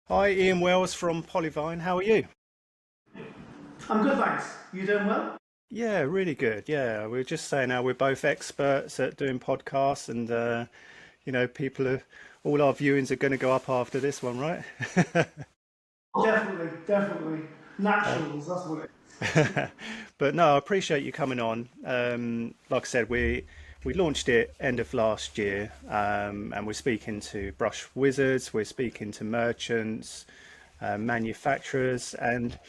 Hi, Ian Wells from Polyvine. How are you? I'm good, thanks. You doing well? Yeah, really good. Yeah, we were just saying how we're both experts at doing podcasts, and people are all our viewings are going to go up after this one, right? Definitely, definitely. Uh, Naturals, that's what it but no, I appreciate you coming on. Like I said, we launched it end of last year, and we're speaking to brush wizards, we're speaking to merchants, manufacturers, and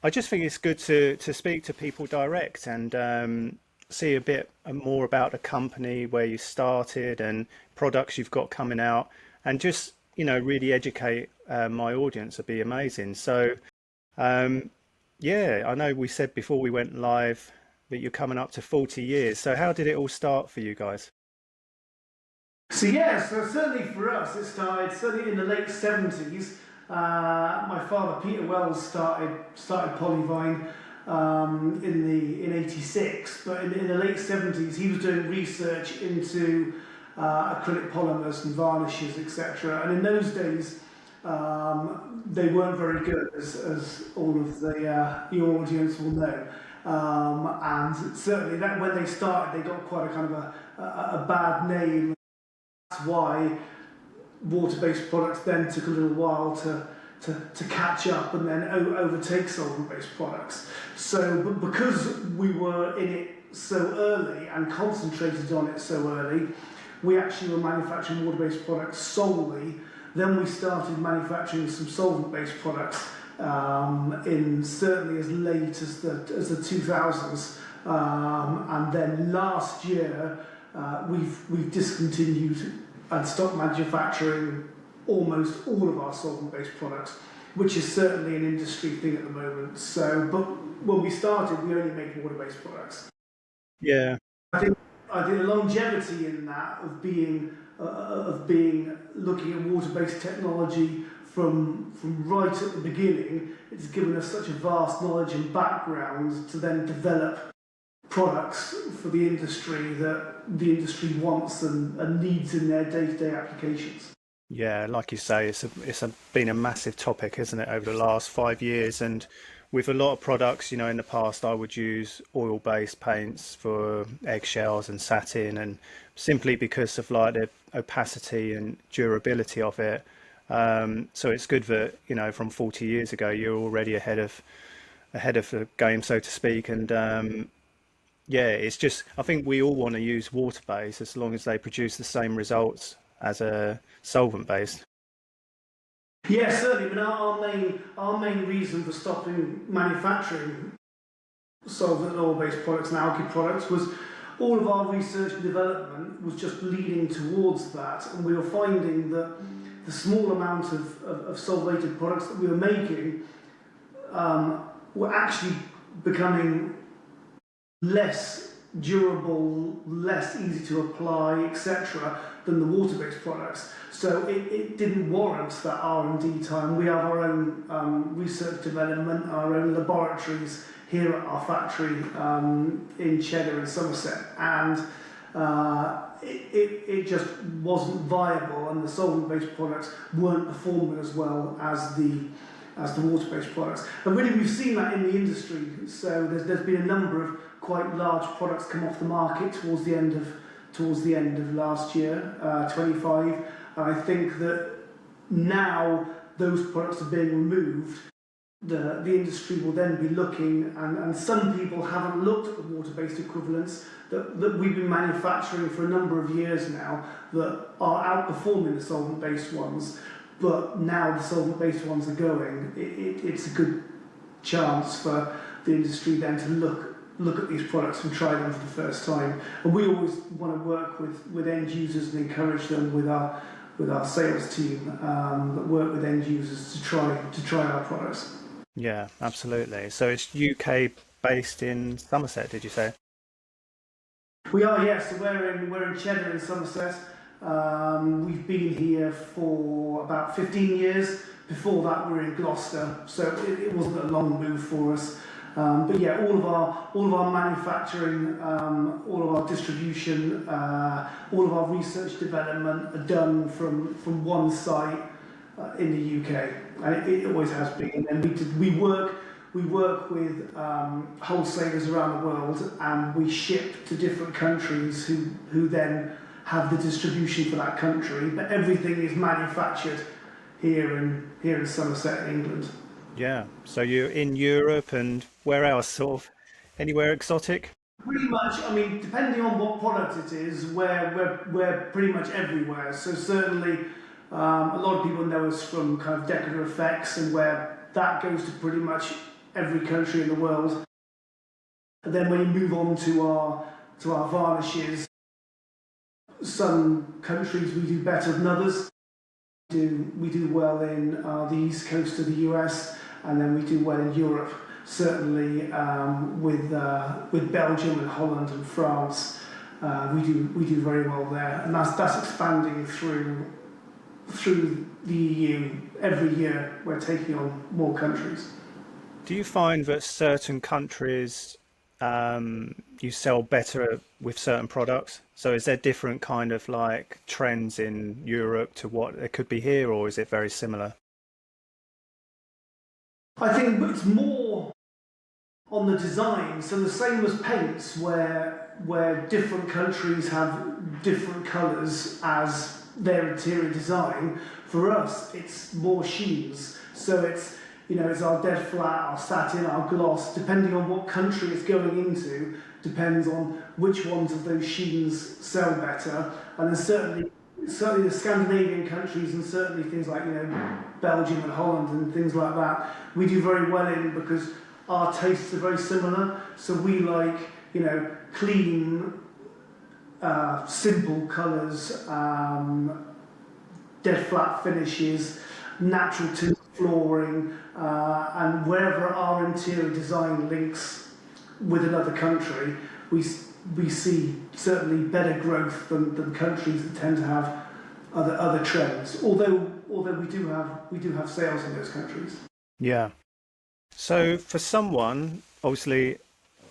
I just think it's good to speak to people direct and see a bit more about the company, where you started, and products you've got coming out, and just really educate my audience. Would be amazing. So yeah, I know we said before we went live that you're coming up to 40 years. So how did it all start for you guys? is. So certainly for us, it started certainly in the late 70s. My father, Peter Wells, started Polyvine in '86, but in the late 70s, he was doing research into acrylic polymers and varnishes, etc. And in those days, they weren't very good, as all of your audience will know. And certainly that when they started, they got quite a kind of a bad name. That's why water-based products then took a little while to catch up and then overtake solvent-based products. So, but because we were in it so early and concentrated on it so early, we actually were manufacturing water-based products solely. Then we started manufacturing some solvent-based products in certainly as late as the 2000s, and then last year we've discontinued and stopped manufacturing almost all of our solvent-based products, which is certainly an industry thing at the moment. So, but when we started, we only made water-based products. Yeah, I think I think the longevity in that of being looking at water-based technology from right at the beginning, it's given us such a vast knowledge and background to then develop products for the industry that the industry wants and needs in their day-to-day applications. yeah, like you say, been a massive topic, isn't it, over the last 5 years? And with a lot of products, in the past I would use oil-based paints for eggshells and satin, and simply because of like the opacity and durability of it. So it's good that, from 40 years ago, you're already ahead of the game, so to speak. And yeah, it's just I think we all want to use water-based as long as they produce the same results as a solvent-based. Yeah, certainly. But our main reason for stopping manufacturing solvent oil-based products and algae products was all of our research and development was just leading towards that, and we were finding that the small amount of solvated products that we were making were actually becoming less durable, less easy to apply, etc., than the water-based products. So it didn't warrant that R&D time. We have our own research development, our own laboratories here at our factory in Cheddar in Somerset, and it just wasn't viable, and the solvent-based products weren't performing as well as the water-based products. And really, we've seen that in the industry. So there's been a number of quite large products come off the market towards the end of last year, 25. And I think that now those products are being removed. The industry will then be looking, and some people haven't looked at the water-based equivalents that we've been manufacturing for a number of years now that are outperforming the solvent-based ones. But now the solvent-based ones are going, it's a good chance for the industry then to look at these products and try them for the first time. And we always want to work with end users and encourage them with our sales team that work with end users to try our products. Yeah, absolutely. So it's UK based in Somerset, did you say? We are, yes. So we're in Cheddar in Somerset. We've been here for about 15 years. Before that, we were in Gloucester, so it wasn't a long move for us. But yeah, all of our manufacturing, all of our distribution, all of our research development are done from one site in the UK, and it always has been. And we work with wholesalers around the world, and we ship to different countries who then have the distribution for that country. But everything is manufactured here in Somerset, England. Yeah. So you're in Europe and where else? Sort of anywhere exotic? Pretty much, I mean, depending on what product it is, we're pretty much everywhere. So certainly, a lot of people know us from kind of Decorative effects, and where that goes to pretty much every country in the world. And then when you move on to our varnishes, some countries we do better than others. We do well in the east coast of the US, and then we do well in Europe. Certainly with Belgium and Holland and France, we do very well there, and that's expanding through the EU. Every year we're taking on more countries. Do you find that certain countries you sell better with certain products? So is there different kind of like trends in Europe to what it could be here, or is it very similar? I think it's more on the design. So the same as paints, where different countries have different colours as their interior design. For us, it's more sheens. So it's our dead flat, our satin, our gloss. Depending on what country it's going into, depends on which ones of those sheens sell better. And then certainly the Scandinavian countries, and certainly things like Belgium and Holland and things like that, we do very well in, because our tastes are very similar. So we like clean, simple colours, dead flat finishes, natural tint flooring, and wherever our interior design links with another country, we see certainly better growth than countries that tend to have other trends. Although we do have sales in those countries. Yeah. So for someone, obviously,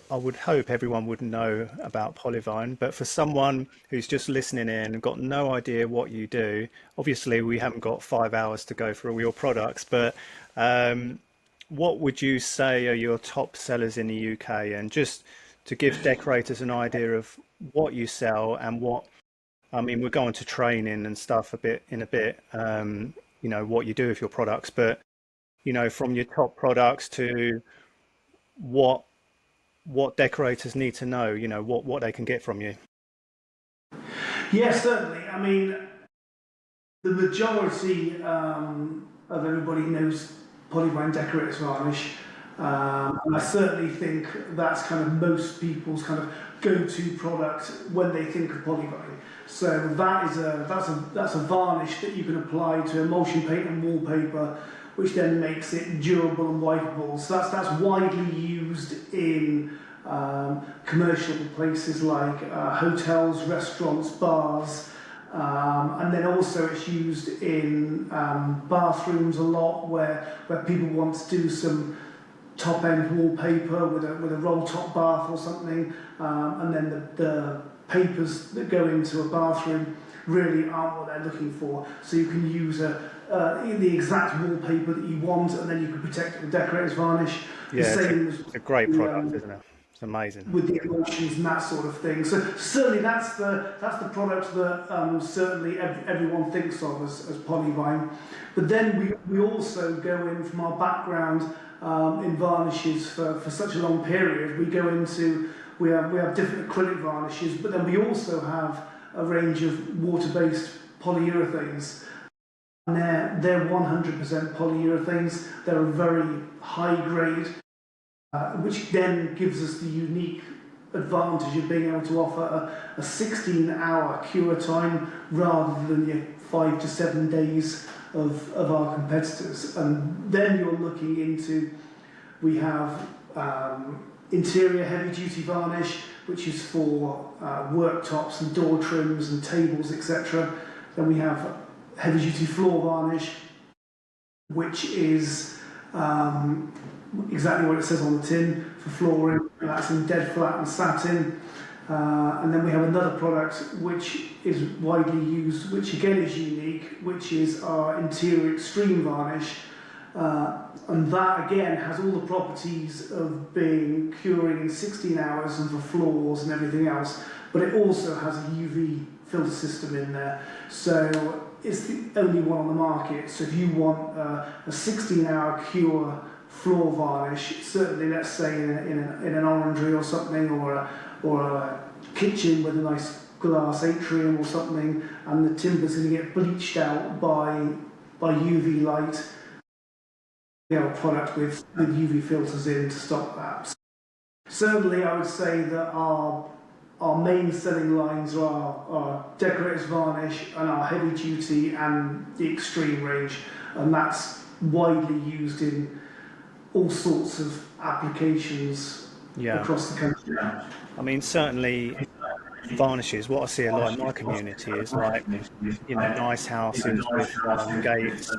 I would hope everyone would know about Polyvine, but for someone who's just listening in and got no idea what you do, obviously we haven't got 5 hours to go through all your products, but what would you say are your top sellers in the UK? And just to give decorators an idea of what you sell and I mean, we're going to training and stuff in a bit, what you do with your products, but, from your top products to what decorators need to know, what they can get from you. Yes, certainly. I mean, the majority of everybody knows Polyvine Decorators Varnish, and I certainly think that's kind of most people's kind of go-to product when they think of Polyvine. So that's a varnish that you can apply to emulsion paint and wallpaper, which then makes it durable and wipeable. So that's widely used in commercial places like hotels, restaurants, bars, and then also it's used in bathrooms a lot, where people want to do some top-end wallpaper with a roll-top bath or something, and then the papers that go into a bathroom really aren't what they're looking for. So you can use the exact wallpaper that you want, and then you can protect it with Decorators Varnish. Yeah, it's a great product, isn't it? It's amazing. With the emulsions and that sort of thing. So certainly that's the product that certainly everyone thinks of as Polyvine. But then we also go in, from our background in varnishes for such a long period, we have different acrylic varnishes, but then we also have a range of water-based polyurethanes. And they're 100% polyurethanes. They're a very high grade, which then gives us the unique advantage of being able to offer a 16-hour cure time rather than your 5 to 7 days of our competitors. And then you're looking into, we have interior heavy-duty varnish, which is for worktops and door trims and tables, etc. Then we have heavy-duty floor varnish, which is exactly what it says on the tin for flooring. That's in dead flat and satin. And then we have another product which is widely used, which again is unique, which is our interior extreme varnish. And that again has all the properties of being curing in 16 hours and for floors and everything else, but it also has a UV filter system in there. So it's the only one on the market. So if you want a 16-hour cure floor varnish, certainly let's say in an orangery or something, or a kitchen with a nice glass atrium or something, and the timber's going to get bleached out by UV light, we have a product with UV filters in to stop that. Certainly I would say that our main selling lines are Decorators Varnish and our heavy duty and the extreme range, and that's widely used in all sorts of applications across the country. I mean, certainly varnishes, what I see a lot in my community is like, you know, nice houses with gates,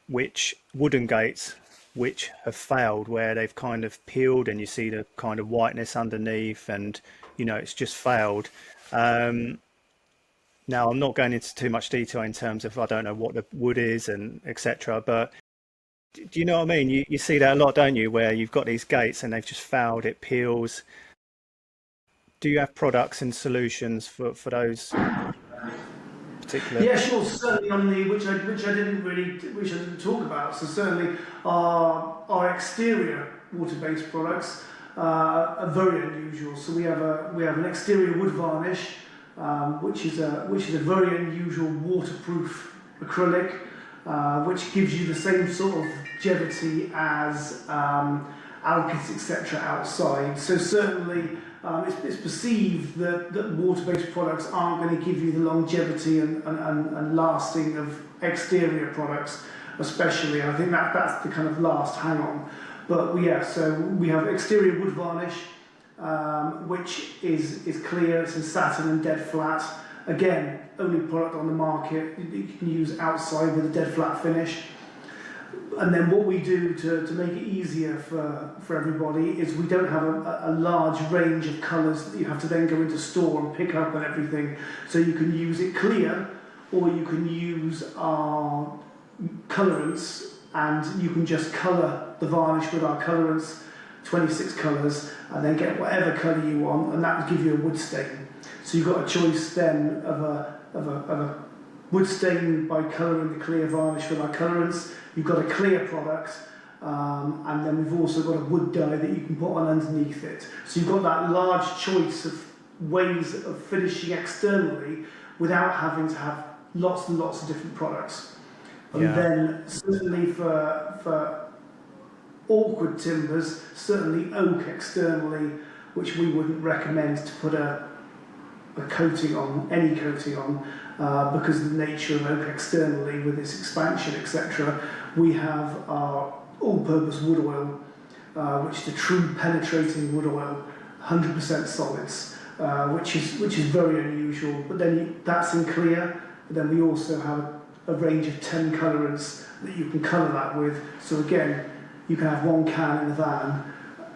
which wooden gates which have failed, where they've kind of peeled and you see the kind of whiteness underneath, and you know it's just failed. Now I'm not going into too much detail in terms of I don't know what the wood is and etc, but do you know what I mean? You see that a lot, don't you, where you've got these gates and they've just failed, it peels. Do you have products and solutions for those particular? Yeah, sure. Certainly on the which I didn't talk about. So certainly our exterior water-based products are very unusual. So we have an exterior wood varnish, which is a very unusual waterproof acrylic, which gives you the same sort of longevity as alkyds, etc. outside. So certainly it's perceived that water-based products aren't going to give you the longevity and lasting of exterior products, especially. And I think that's the kind of last hang-on. But so we have exterior wood varnish, which is clear, it's in satin and dead flat. Again, only product on the market you can use outside with a dead flat finish. And then what we do to make it easier for everybody is we don't have a large range of colours that you have to then go into store and pick up and everything. So you can use it clear, or you can use our colourants, and you can just colour the varnish with our colourants, 26 colours, and then get whatever colour you want, and that will give you a wood stain. So you've got a choice then of a wood stain by colouring the clear varnish with our colourants. You've got a clear product, and then we've also got a wood dye that you can put on underneath it. So you've got that large choice of ways of finishing externally without having to have lots and lots of different products. And then certainly for awkward timbers, certainly oak externally, which we wouldn't recommend to put a coating on, any coating on, because of the nature of oak externally with its expansion, etc. We have our all-purpose wood oil, which is the true penetrating wood oil, 100% solids, which is very unusual. But then that's in clear. But then we also have a range of 10 colourants that you can colour that with. So again, you can have one can in the van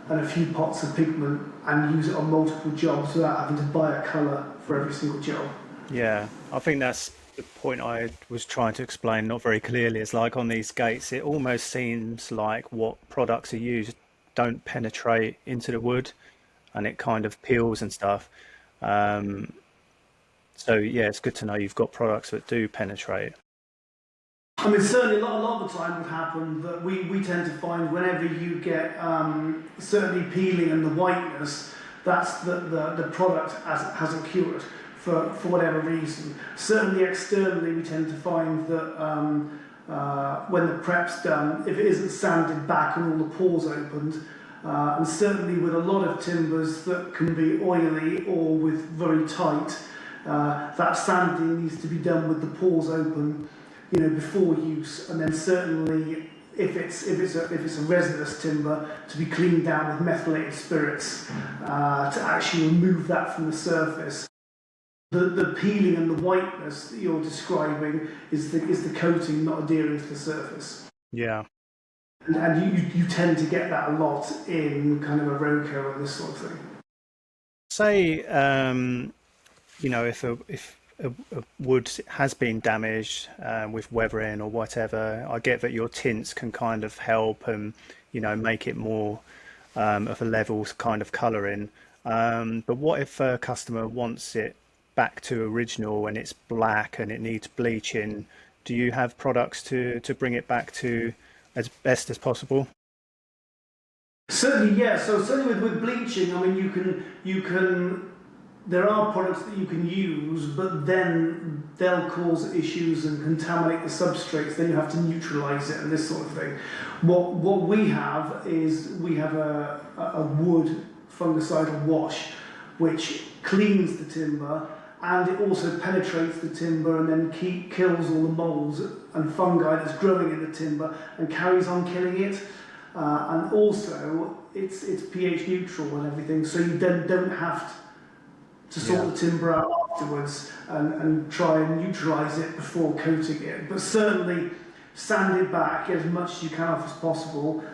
and a few pots of pigment and use it on multiple jobs without having to buy a colour for every single job. Yeah, I think that's the point I was trying to explain not very clearly. It's like on these gates, it almost seems like what products are used don't penetrate into the wood, and it kind of peels and stuff. So yeah, it's good to know you've got products that do penetrate. I mean, certainly a lot of the time would happen that we tend to find whenever you get certainly peeling and the whiteness, that's the product hasn't cured for whatever reason. Certainly externally, we tend to find that when the prep's done, if it isn't sanded back and all the pores opened, and certainly with a lot of timbers that can be oily or with very tight, that sanding needs to be done with the pores open, you know, before use. And then certainly if it's a resinous timber, to be cleaned down with methylated spirits to actually remove that from the surface. The peeling and the whiteness that you're describing is the coating not adhering to the surface. Yeah. And you tend to get that a lot in kind of a Roco and this sort of thing. Say, if a wood has been damaged with weathering or whatever, I get that your tints can kind of help and make it more of a level kind of colouring. But what if a customer wants it back to original and it's black and it needs bleaching? Do you have products to bring it back to as best as possible? Certainly, yeah. So certainly with bleaching, I mean, you can there are products that you can use, but then they'll cause issues and contaminate the substrates. Then you have to neutralise it and this sort of thing. What we have is we have a wood fungicidal wash, which cleans the timber and it also penetrates the timber and then kills all the moulds and fungi that's growing in the timber and carries on killing it. And also it's pH neutral and everything, so you then don't have to sort the timber out afterwards and try and neutralise it before coating it. But certainly sand it back as much as you can off as possible.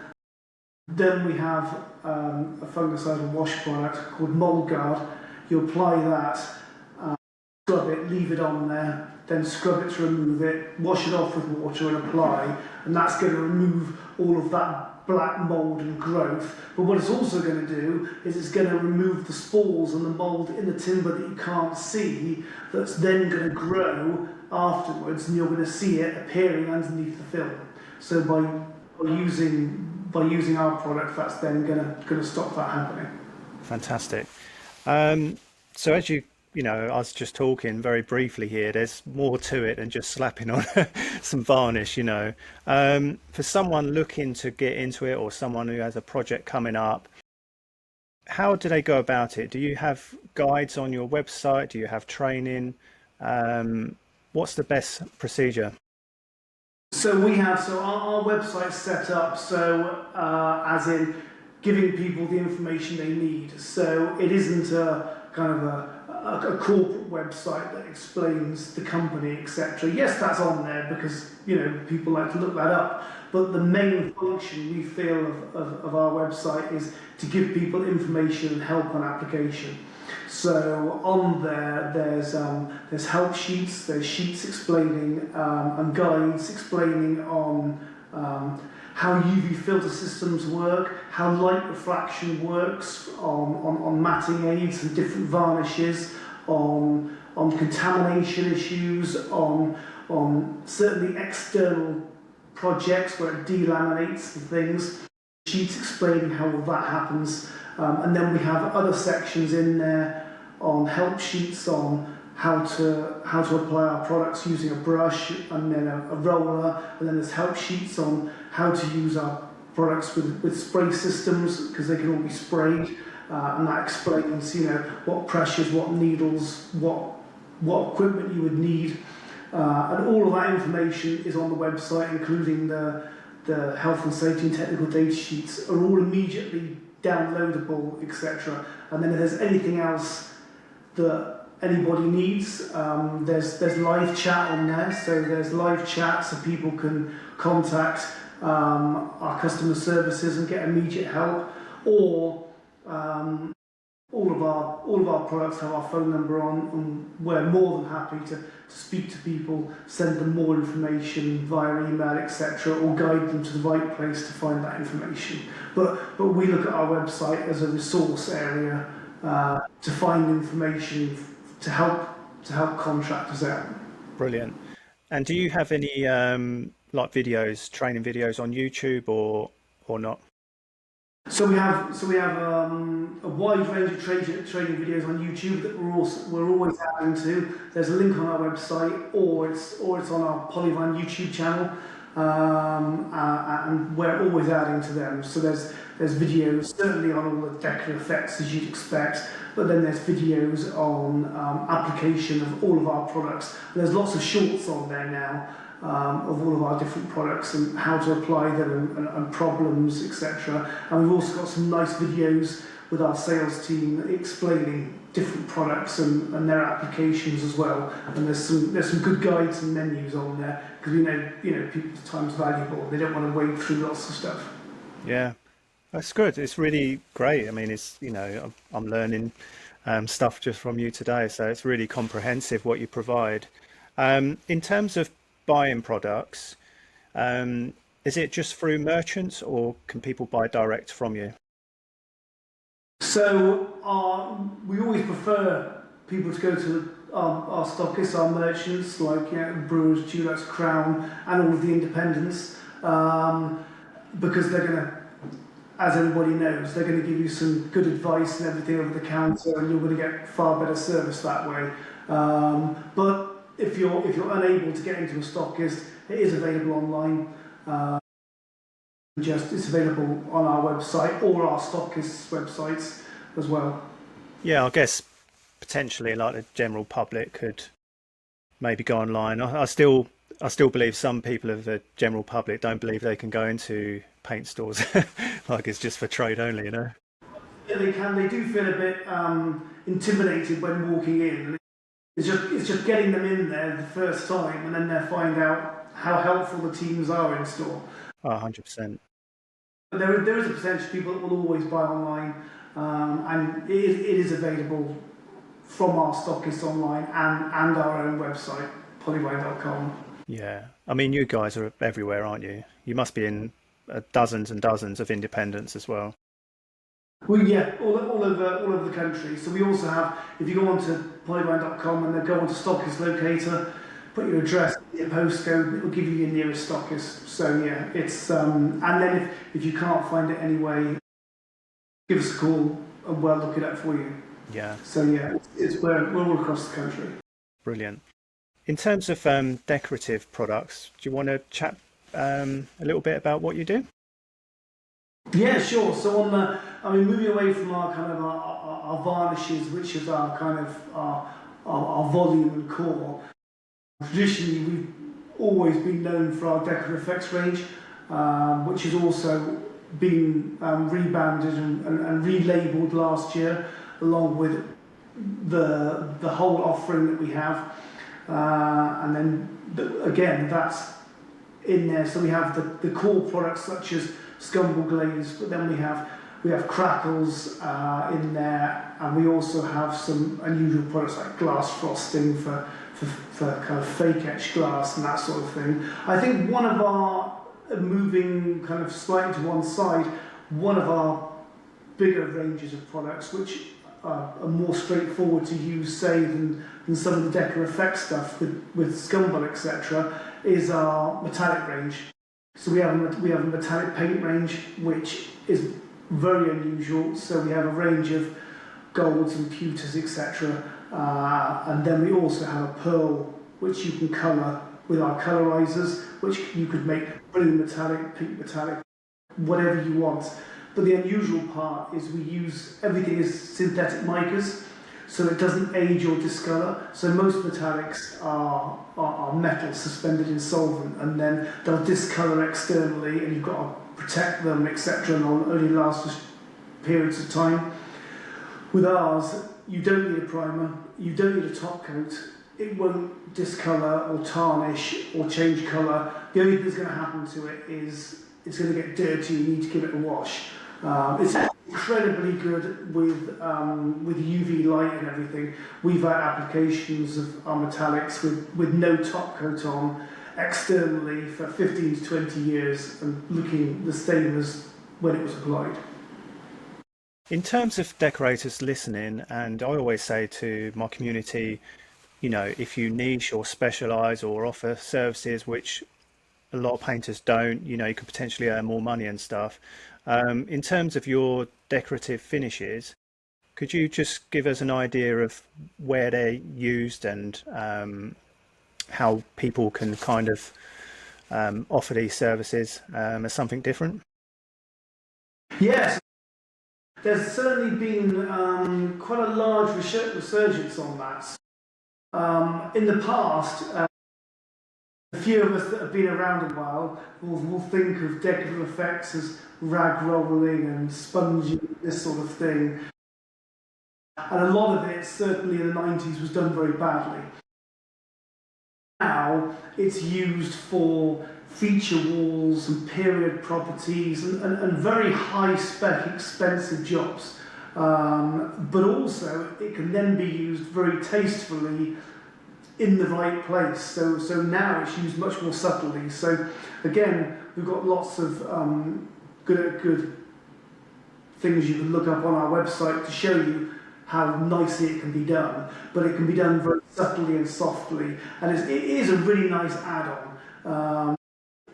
Then we have a fungicidal wash product called Mold Guard. You apply that, scrub it, leave it on there, then scrub it to remove it, wash it off with water and apply, and that's going to remove all of that black mould and growth. But what it's also going to do is it's going to remove the spores and the mould in the timber that you can't see, that's then going to grow afterwards, and you're going to see it appearing underneath the film. So by using our product, that's then going to stop that happening. Fantastic. So as I was just talking very briefly here, there's more to it than just slapping on some varnish. For someone looking to get into it or someone who has a project coming up, how do they go about it? Do you have guides on your website? Do you have training? What's the best procedure? So our website's set up so as in giving people the information they need. So it isn't a kind of a corporate website that explains the company, etc. Yes, that's on there because people like to look that up. But the main function we feel of our website is to give people information and help on application. So on there, there's help sheets, there's sheets explaining and guides explaining on how UV filter systems work, how light refraction works on matting aids and different varnishes, on contamination issues, on certainly external projects where it delaminates the things, sheets explaining how all that happens. And then we have other sections in there on help sheets on how to apply our products using a brush and then a roller, and then there's help sheets on how to use our products with spray systems because they can all be sprayed, and that explains what pressures, what needles, what equipment you would need, and all of that information is on the website, including the health and safety and technical data sheets are all immediately downloadable, etc. And then if there's anything else that anybody needs, there's live chat on there, so there's live chat so people can contact our customer services and get immediate help, or all of our products have our phone number on, and we're more than happy to speak to people, send them more information via email, etc., or guide them to the right place to find that information. But we look at our website as a resource area to find information to help contractors out. Brilliant. And do you have any like videos, training videos on YouTube or not? So we have a wide range of training videos on YouTube that we're always adding to. There's a link on our website, or it's on our Polyvine YouTube channel, and we're always adding to them. So there's videos certainly on all the decorative effects as you'd expect, but then there's videos on application of all of our products. There's lots of shorts on there now. Of all of our different products and how to apply them and problems, etc. And we've also got some nice videos with our sales team explaining different products and their applications as well. And there's some good guides and menus on there because we know people's time's valuable. They don't want to wade through lots of stuff. Yeah, that's good. It's really great. I mean, it's I'm learning stuff just from you today. So it's really comprehensive what you provide. In terms of buying products, is it just through merchants or can people buy direct from you? So we always prefer people to go to our stockists, our merchants, like Brewers, Dulux, Crown, and all of the independents, because they're going to, as everybody knows, they're going to give you some good advice and everything over the counter, and you're going to get far better service that way. But if you're unable to get into a stockist, it is available online. It's available on our website or our stockists' websites as well. Yeah, I guess potentially like the general public could maybe go online. I still believe some people of the general public don't believe they can go into paint stores like it's just for trade only, you know. Yeah, they can. They do feel a bit intimidated when walking in. It's just getting them in there the first time, and then they find out how helpful the teams are in store. Oh, 100%. There is a percentage of people that will always buy online, and it is available from our stockists online and our own website, polyvine.com. Yeah. I mean, you guys are everywhere, aren't you? You must be in dozens and dozens of independents as well. Well, yeah, all over the country. So we also have, if you go onto polyvine.com and then go onto stockist locator, put your address, your postcode, it will give you your nearest stockist. So yeah, it's and then if you can't find it anyway, give us a call and we'll look it up for you. Yeah. So yeah, we're all across the country. Brilliant. In terms of decorative products, do you want to chat a little bit about what you do? Yeah, sure. So moving away from our kind of our varnishes, which is our kind of our volume and core. Traditionally, we've always been known for our decorative effects range, which has also been rebranded and relabeled last year, along with the whole offering that we have. And then again, that's in there. So we have the core products such as Scumble Glaze, but then we have crackles in there, and we also have some unusual products like glass frosting for kind of fake etched glass and that sort of thing. I think one of our, moving kind of slightly to one side, one of our bigger ranges of products, which are more straightforward to use, say, than some of the Decor Effects stuff with Scumble, etc., is our metallic range. So we have a metallic paint range, which is very unusual. So we have a range of golds and pewters, etc. And then we also have a pearl, which you can colour with our colorizers, which you could make blue metallic, pink metallic, whatever you want. But the unusual part is we use everything is synthetic micas, so it doesn't age or discolour. So most metallics are metal suspended in solvent, and then they'll discolour externally, and you've got to protect them, etc., and they'll only last for periods of time. With ours, you don't need a primer, you don't need a top coat, it won't discolour or tarnish or change colour. The only thing that's going to happen to it is it's going to get dirty, you need to give it a wash. It's incredibly good with UV light and everything. We've had applications of our metallics with no top coat on externally for 15 to 20 years and looking the same as when it was applied. In terms of decorators listening, and I always say to my community, if you niche or specialise or offer services which a lot of painters don't, you could potentially earn more money and stuff. In terms of your decorative finishes, could you just give us an idea of where they're used and how people can kind of offer these services as something different? Yes, there's certainly been quite a large resurgence on that. In the past, a few of us that have been around a while will think of decorative effects as rag rolling and sponging, this sort of thing. And a lot of it, certainly in the 90s, was done very badly. Now it's used for feature walls and period properties and very high spec, expensive jobs. but also it can then be used very tastefully in the right place. So now it's used much more subtly. So again, we've got lots of good things you can look up on our website to show you how nicely it can be done, but it can be done very subtly and softly, and it is a really nice add-on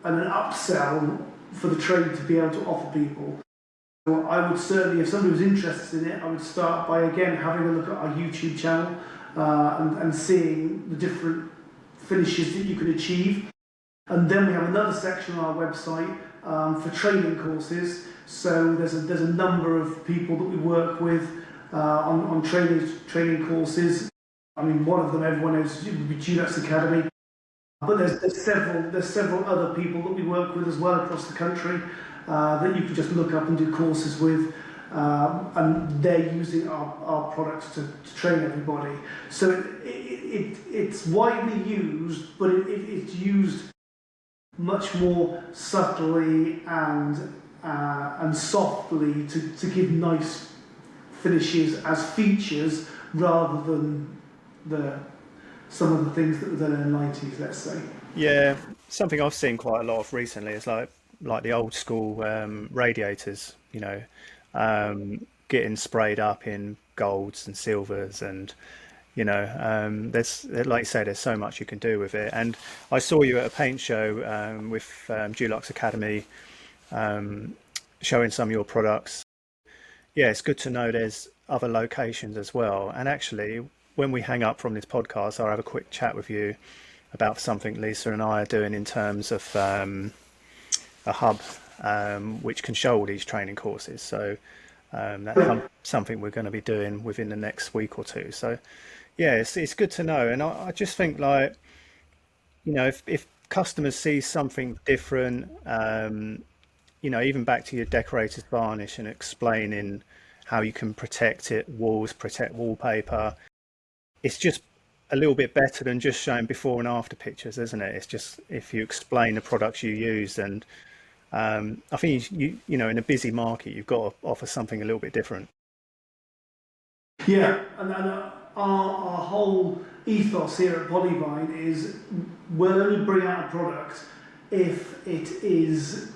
and an upsell for the trade to be able to offer people. So I would certainly, if somebody was interested in it, I would start by again having a look at our YouTube channel and seeing the different finishes that you can achieve. And then we have another section on our website for training courses. So there's a number of people that we work with on training courses. I mean, one of them everyone knows would be Decorators Academy, but there's several other people that we work with as well across the country that you can just look up and do courses with, and they're using our products to train everybody. So it's widely used, but it's used much more subtly and softly to give nice finishes as features rather than some of the things that were done in the 90s, let's say. Yeah, something I've seen quite a lot of recently is like the old school radiators, getting sprayed up in golds and silvers, and there's, like you say, there's so much you can do with it. And I saw you at a paint show with Dulux Academy, showing some of your products. Yeah, it's good to know there's other locations as well. And actually, when we hang up from this podcast, I'll have a quick chat with you about something Lisa and I are doing in terms of a hub which can show all these training courses. So that's something we're going to be doing within the next week or two. So yeah, it's good to know. And I just think, like, if customers see something different, even back to your Decorators Varnish and explaining how you can protect walls, protect wallpaper, it's just a little bit better than just showing before and after pictures, isn't it? It's just, if you explain the products you use, and I think in a busy market, you've got to offer something a little bit different. Yeah, and our whole ethos here at Polyvine is we'll only bring out a product if it is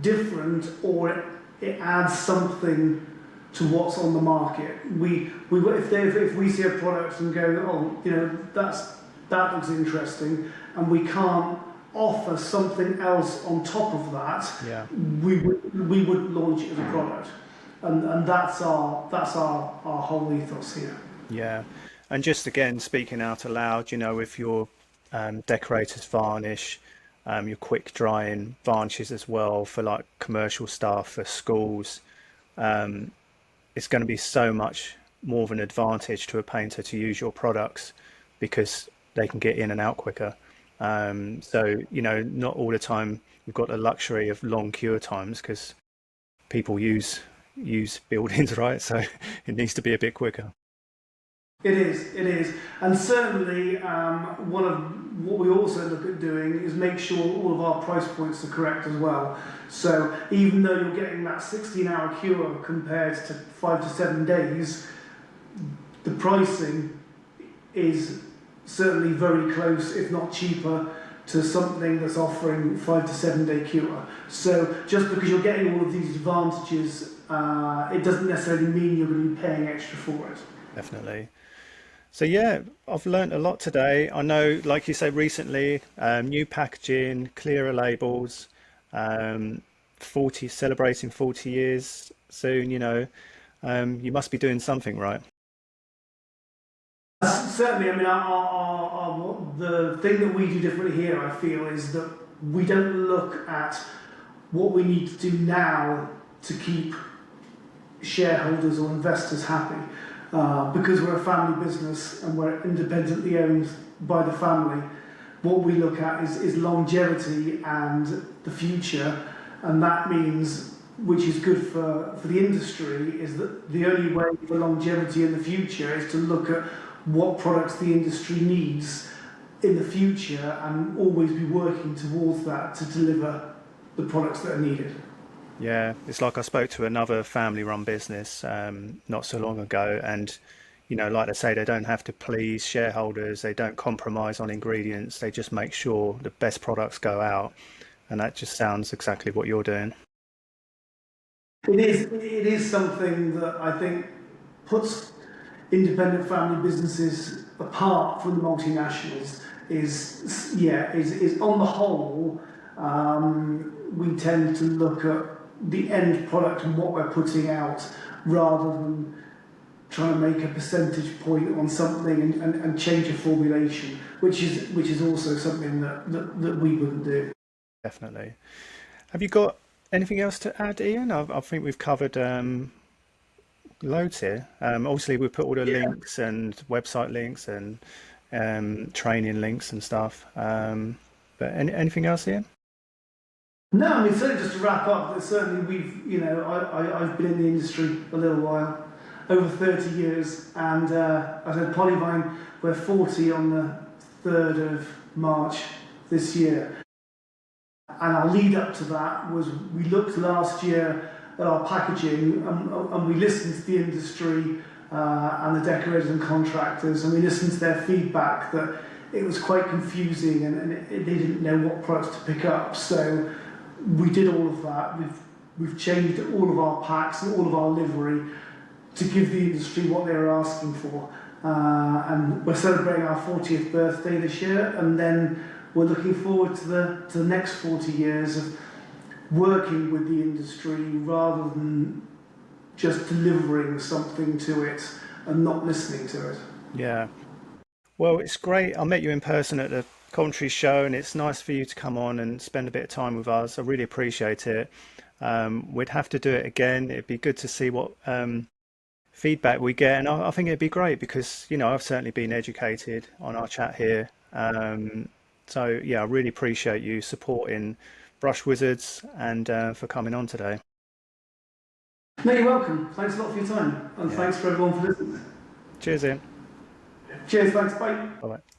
different or it adds something to what's on the market. If we see a product and go, that looks interesting, and we can't offer something else on top of that, yeah, we would launch it as a product, and that's our whole ethos here. Yeah, and just again speaking out aloud, with your Decorators Varnish, your quick drying varnishes as well for like commercial stuff, for schools. It's going to be so much more of an advantage to a painter to use your products because they can get in and out quicker. So not all the time we've got the luxury of long cure times because people use buildings, right? So it needs to be a bit quicker. It is, and certainly one of what we also look at doing is make sure all of our price points are correct as well. So even though you're getting that 16-hour cure compared to 5 to 7 days, the pricing is certainly very close, if not cheaper, to something that's offering 5 to 7 day cure. So just because you're getting all of these advantages, it doesn't necessarily mean you're going to be paying extra for it. Definitely. So yeah, I've learned a lot today. I know, like you say, recently, new packaging, clearer labels, celebrating 40 years soon, you must be doing something right. Certainly, I mean, the thing that we do differently here, I feel, is that we don't look at what we need to do now to keep shareholders or investors happy. Because we're a family business and we're independently owned by the family, what we look at is longevity and the future, and that means, which is good for the industry, is that the only way for longevity in the future is to look at what products the industry needs in the future and always be working towards that to deliver the products that are needed. Yeah, it's like I spoke to another family-run business not so long ago, and like they say, they don't have to please shareholders. They don't compromise on ingredients. They just make sure the best products go out, and that just sounds exactly what you're doing. It is something that I think puts independent family businesses apart from the multinationals. Is on the whole, we tend to look at the end product and what we're putting out rather than trying to make a percentage point on something and change a formulation, which is also something that we wouldn't do. Definitely. Have you got anything else to add, Ian? I think we've covered loads here. Obviously, we've put all the links and website links and training links and stuff. But anything else, Ian? No, I mean, certainly just to wrap up, that certainly I've been in the industry a little while, over 30 years, and I said Polyvine, we're 40 on the 3rd of March this year. And our lead up to that was we looked last year at our packaging and we listened to the industry and the decorators and contractors, and we listened to their feedback that it was quite confusing and they didn't know what products to pick up. So we did all of that. We've changed all of our packs and all of our livery to give the industry what they were asking for. And we're celebrating our 40th birthday this year, and then we're looking forward to the next 40 years of working with the industry rather than just delivering something to it and not listening to it. Yeah. Well, it's great. I met you in person at the Coventry show, and it's nice for you to come on and spend a bit of time with us. I really appreciate it. We'd have to do it again. It'd be good to see what feedback we get, and I think it'd be great because I've certainly been educated on our chat here. So yeah, I really appreciate you supporting Brush Wizards and for coming on today. No, you're welcome. Thanks a lot for your time, and Yeah. thanks for everyone for listening. Cheers, Ian. Cheers, thanks, bye. Bye bye.